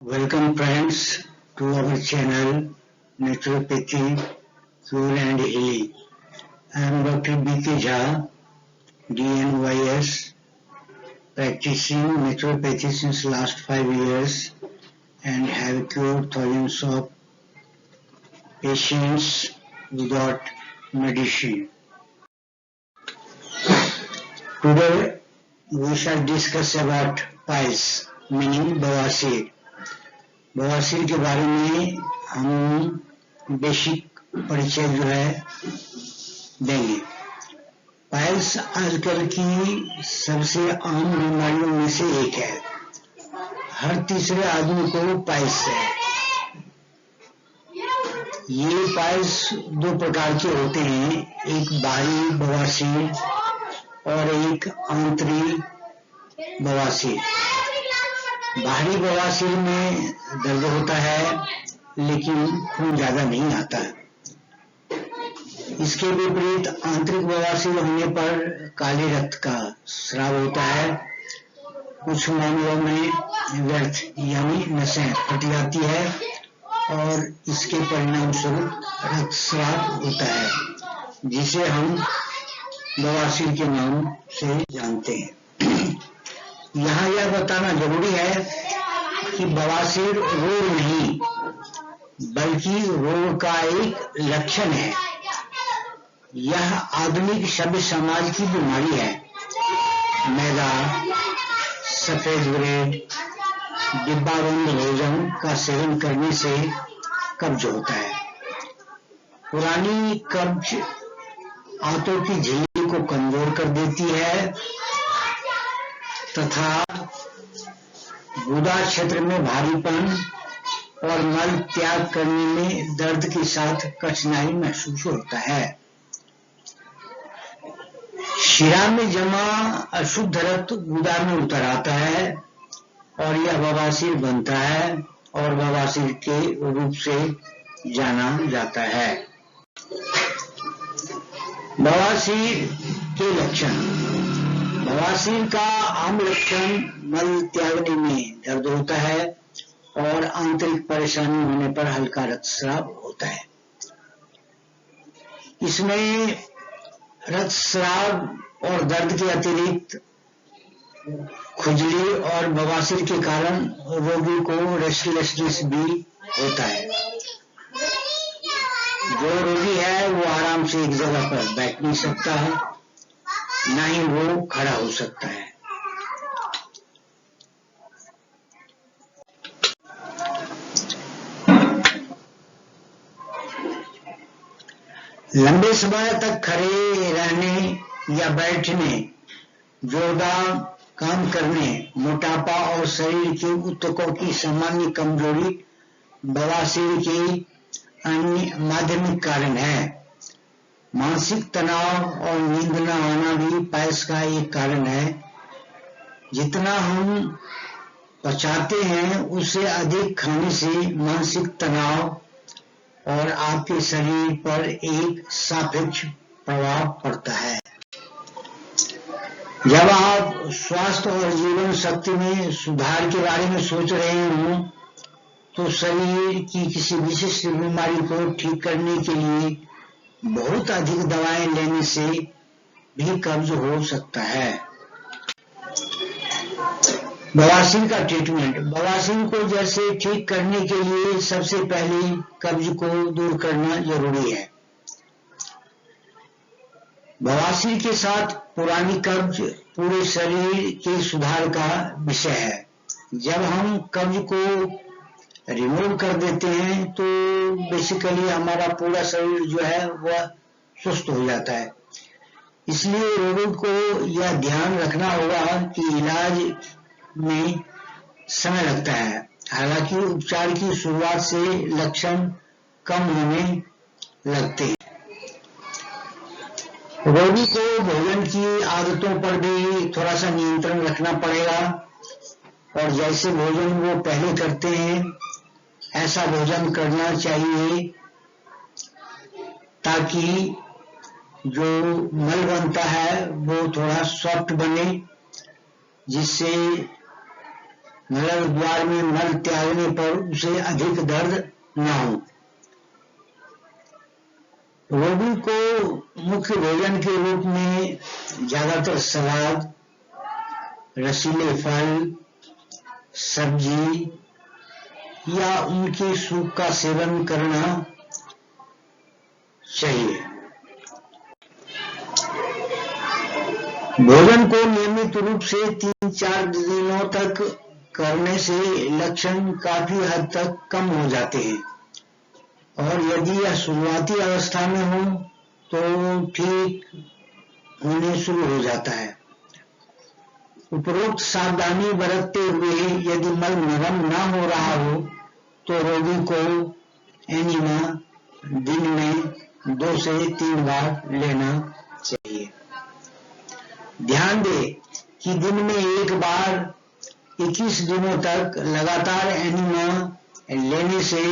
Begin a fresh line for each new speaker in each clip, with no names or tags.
Welcome friends to our channel Naturopathy Cure and Healing. I am Dr. B.K. Jha, DNYS, practicing naturopathy since last 5 years and have cured thousands of patients without medicine. Today we shall discuss about piles, meaning bawasir. बवासीर के बारे में हम basic परिचय जो है देंगे। Piles आजकल की सबसे आम बीमारियों में से एक है। हर तीसरे आदमी को पाइल्स है। ये पाइल्स दो प्रकार के होते हैं, एक बाहरी बवासीर और एक आंतरिक बवासीर। बाहरी बवासीर में दर्द होता है लेकिन खून ज्यादा नहीं आता है। इसके विपरीत आंतरिक बवासीर होने पर काले रक्त का स्राव होता है। कुछ मामलों में व्यर्थ यानी नसें फट जाती है और इसके परिणाम स्वरूप रक्तस्राव होता है, जिसे हम बवासीर के नाम से जानते हैं। यहाँ यह बताना जरूरी है कि बवासीर रोग नहीं बल्कि रोग का एक लक्षण है। यह आधुनिक सभ्य समाज की बीमारी है। मैदा, सफेद ब्रेड, डिब्बाबंद भोजन का सेवन करने से कब्ज होता है। पुरानी कब्ज आंतों की झिल्ली को कमजोर कर देती है तथा गुदा क्षेत्र में भारीपन और मल त्याग करने में दर्द के साथ कठिनाई महसूस होता है। शिरा में जमा अशुद्ध रक्त गुदा में उतर आता है और यह बवासीर बनता है और बवासीर के रूप से जाना जाता है। बवासीर के लक्षण। बवासीर का आम लक्षण मल त्यागने में दर्द होता है और आंतरिक परेशानी होने पर हल्का रक्तस्राव होता है। इसमें रक्तस्राव और दर्द के अतिरिक्त खुजली और बवासीर के कारण रोगी को रेस्टलेसनेस भी होता है। जो रोगी है वो आराम से एक जगह पर बैठ नहीं सकता है, ना ही वो खड़ा हो सकता है। लंबे समय तक खड़े रहने या बैठने, जोरदार काम करने, मोटापा और शरीर के ऊतकों की सामान्य कमजोरी बवासीर के अन्य माध्यमिक कारण है। मानसिक तनाव और नींद न आना भी पाइल्स का एक कारण है। जितना हम पचाते हैं उससे अधिक खाने से मानसिक तनाव और आपके शरीर पर एक सापेक्ष प्रभाव पड़ता है। जब आप स्वास्थ्य और जीवन शक्ति में सुधार के बारे में सोच रहे हो तो शरीर की किसी विशिष्ट बीमारी को ठीक करने के लिए बहुत अधिक दवाएं लेने से भी कब्ज हो सकता है। बवासीर का ट्रीटमेंट। बवासीर को जैसे ठीक करने के लिए सबसे पहले कब्ज को दूर करना जरूरी है। बवासीर के साथ पुरानी कब्ज पूरे शरीर के सुधार का विषय है। जब हम कब्ज को रिमूव कर देते हैं तो बेसिकली हमारा पूरा शरीर जो है वह सुस्त हो जाता है। इसलिए रोगी को यह ध्यान रखना होगा कि इलाज में समय लगता है। हालांकि उपचार की शुरुआत से लक्षण कम होने लगते हैं। रोगी को भोजन की आदतों पर भी थोड़ा सा नियंत्रण रखना पड़ेगा और जैसे भोजन वो पहले करते हैं ऐसा भोजन करना चाहिए ताकि जो मल बनता है वो थोड़ा सॉफ्ट बने, जिससे मल द्वार में मल त्यागने पर उसे अधिक दर्द न हो। रोगी को मुख्य भोजन के रूप में ज्यादातर सलाद, रसीले फल, सब्जी या उनके सूप का सेवन करना चाहिए। भोजन को नियमित रूप से 3-4 दिनों तक करने से लक्षण काफी हद तक कम हो जाते हैं, और यदि यह शुरुआती अवस्था में हो तो ठीक होने शुरू हो जाता है। उपरोक्त सावधानी बरतते हुए यदि मल नरम न हो रहा हो तो रोगी को एनिमा दिन में 2 से 3 बार लेना चाहिए। ध्यान दें कि दिन में एक बार 21 दिनों तक लगातार एनिमा लेने से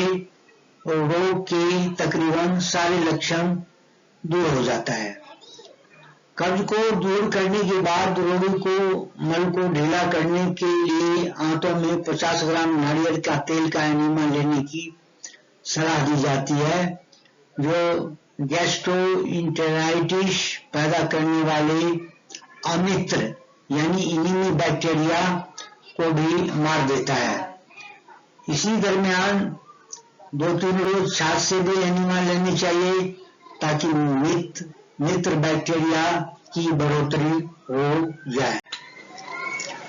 रोग के तकरीबन सारे लक्षण दूर हो जाता है। कब्ज को दूर करने के बाद रोगी को मल को ढीला करने के लिए आंतों में 50 ग्राम नारियल का तेल का एनिमा लेने की सलाह दी जाती है, जो गैस्ट्रोइंटेराइटिस पैदा करने वाले अमित्र यानी इनिमी बैक्टीरिया को भी मार देता है। इसी दरमियान 2-3 रोज छाछ से भी एनिमा लेनी चाहिए ताकि मित्र बैक्टीरिया की बढ़ोतरी हो जाए।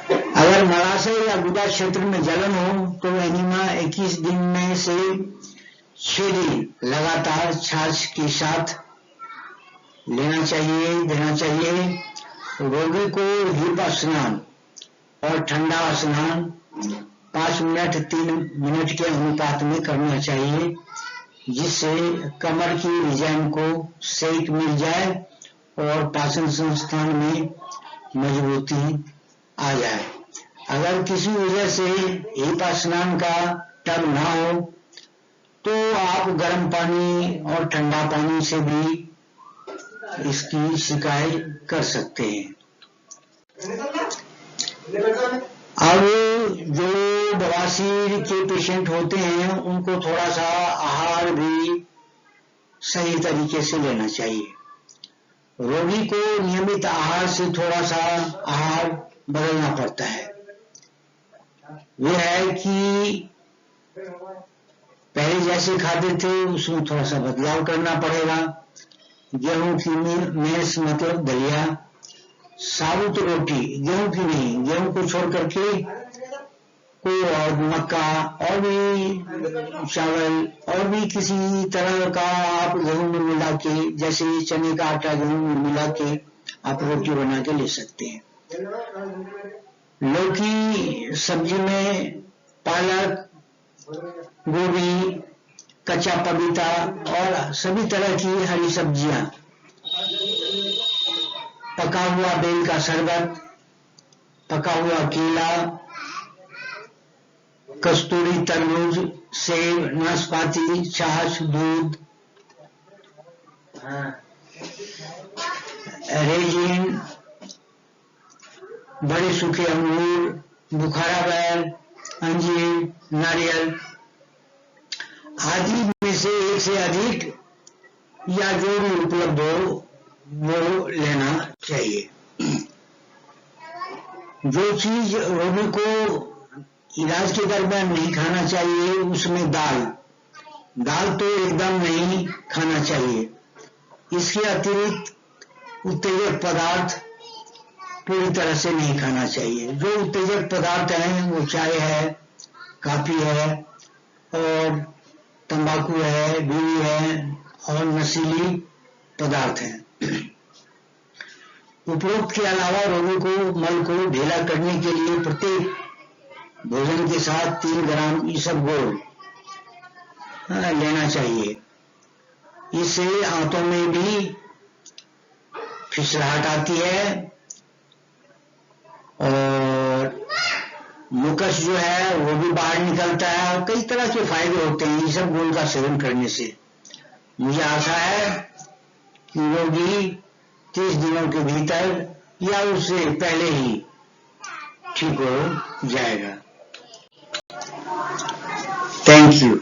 अगर मलाशय या गुदा क्षेत्र में जलन हो तो एनिमा 21 दिन में से 6 दिन लगातार छाछ के साथ देना चाहिए। रोगी को हिप स्नान और ठंडा स्नान 5 मिनट 3 मिनट के अनुपात में करना चाहिए, जिससे कमर की रिजाइन को सेक मिल जाए और पाचन संस्थान में मजबूती आ जाए। अगर किसी वजह से हिप स्नान का टब ना हो तो आप गर्म पानी और ठंडा पानी से भी इसकी शिकायत कर सकते हैं। अब जो बवासीर के पेशेंट होते हैं उनको थोड़ा सा आहार भी सही तरीके से लेना चाहिए। रोगी को नियमित आहार से थोड़ा सा आहार बदलना पड़ता है। वह है कि पहले जैसे खाते थे उसमें थोड़ा सा बदलाव करना पड़ेगा। गेहूं की मेस मतलब दलिया, साबुत रोटी, गेहूं की नहीं, गेहूं को छोड़ करके कोई और मक्का और भी चावल और भी किसी तरह का आप गेहूं में मिला के, जैसे चने का आटा गेहूं में मिला के आप रोटी बना के ले सकते हैं। लौकी सब्जी में पालक, गोभी, कच्चा पपीता और सभी तरह की हरी सब्जियां, पका हुआ बेल का शरबत, पका हुआ केला, कस्तूरी तरबूज, सेब, नाशपाती, छाछ, दूध, रेजिन, बड़े सूखे अंगूर, बुखारा बैर, अंजीर, नारियल आदि में से एक से अधिक या जो भी उपलब्ध हो वो लेना चाहिए। जो चीज रोगी को इलाज के दरमियान नहीं खाना चाहिए उसमें दाल तो एकदम नहीं खाना चाहिए। इसके अतिरिक्त उत्तेजक पदार्थ पूरी तरह से नहीं खाना चाहिए। जो उत्तेजक पदार्थ हैं वो चाय है, कॉफी है और तंबाकू है, बीड़ी है और नशीली पदार्थ हैं। उपरोक्त के अलावा रोगी को मल को ढीला करने के लिए प्रत्येक भोजन के साथ 3 ग्राम इसबगोल लेना चाहिए। इससे आंतों में भी फिसलाहट आती है और मुकस जो है वो भी बाहर निकलता है और कई तरह के फायदे होते हैं इसबगोल का सेवन करने से। मुझे आशा है कि रोगी 30 दिनों के भीतर या उससे पहले ही ठीक हो जाएगा। Thank you.